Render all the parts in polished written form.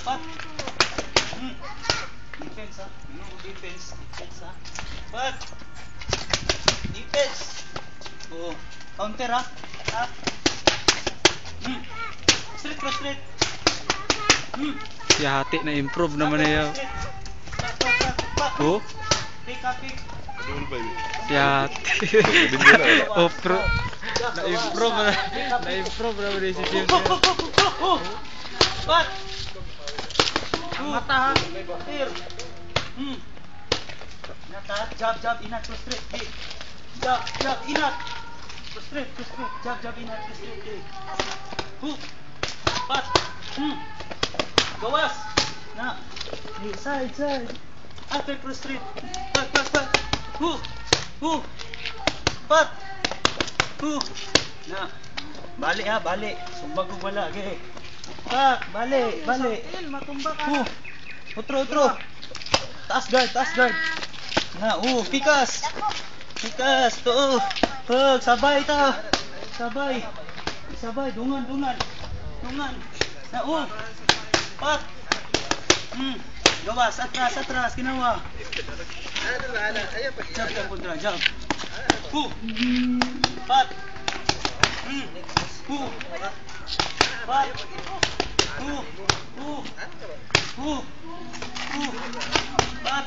Pat. Defense ha. Defense. Defense ha. Pat. Defense. Oh. Counter ha. Ha. Straight cross straight. Si Hati na improve naman niya. Oh. Pick up pick. Si Hati. Oh pro. Na-improve naman ni si Jim. Pat. Mata ha. Here. Nata, jab, inat, cross straight, hey. Jab, inat. Cross straight, jab, inat, cross straight, hey. Hook. Pat. Gawas. Na. Hey, side. After cross straight. Pat. Hook. Pat. Hook. Na. Balik ha, balik. Sumbag ko wala, okay. Pat, balik. Matumba ka. Utro. Taas guard. Na, pikas. To. Pag sabay ta. Sabay, dungan. Na, Pat. Gawas, atras, ginawa. Jab kontra, jab. Pat. Pat. Pat.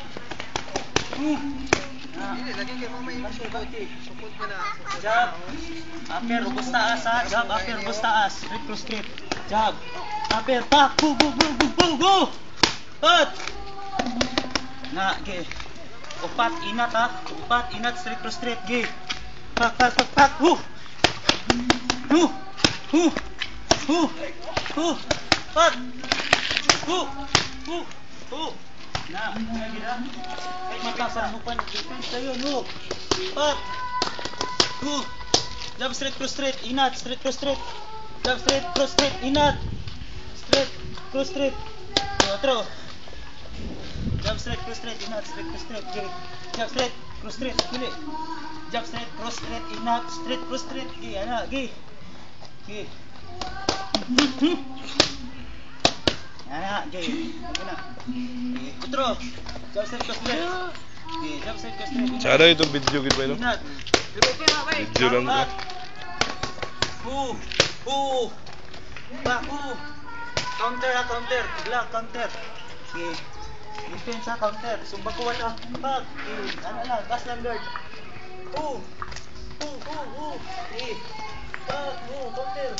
Jab. Upper, rubos taas ha. Jab, upper, rubos taas. Straight cross straight. Jab. Upper, pak. Go. Pat. Na, ge. Upat, inat ha. Straight cross straight. Ge. Pak. Pat. Na, gila. Kahit matasanupan, defense tayo, no. Pat. Jab straight cross straight, inat, straight cross straight. Jab straight cross straight, inat. Straight cross straight. Otro. Jab straight cross straight, inat, straight cross straight. Jab straight cross straight, kili. Jab straight cross straight, inat, straight cross straight. Ana, gi. Ana, gi. Otro. Jab straight cross straight. Jab straight cross straight. Sana itong video gid ba no? Inat. Video lang ba? Counter. Block, counter. Okay. Defense ha, counter. Sumbag ko wala. Back. Ano lang, gas lang guard. Okay. Back, counter.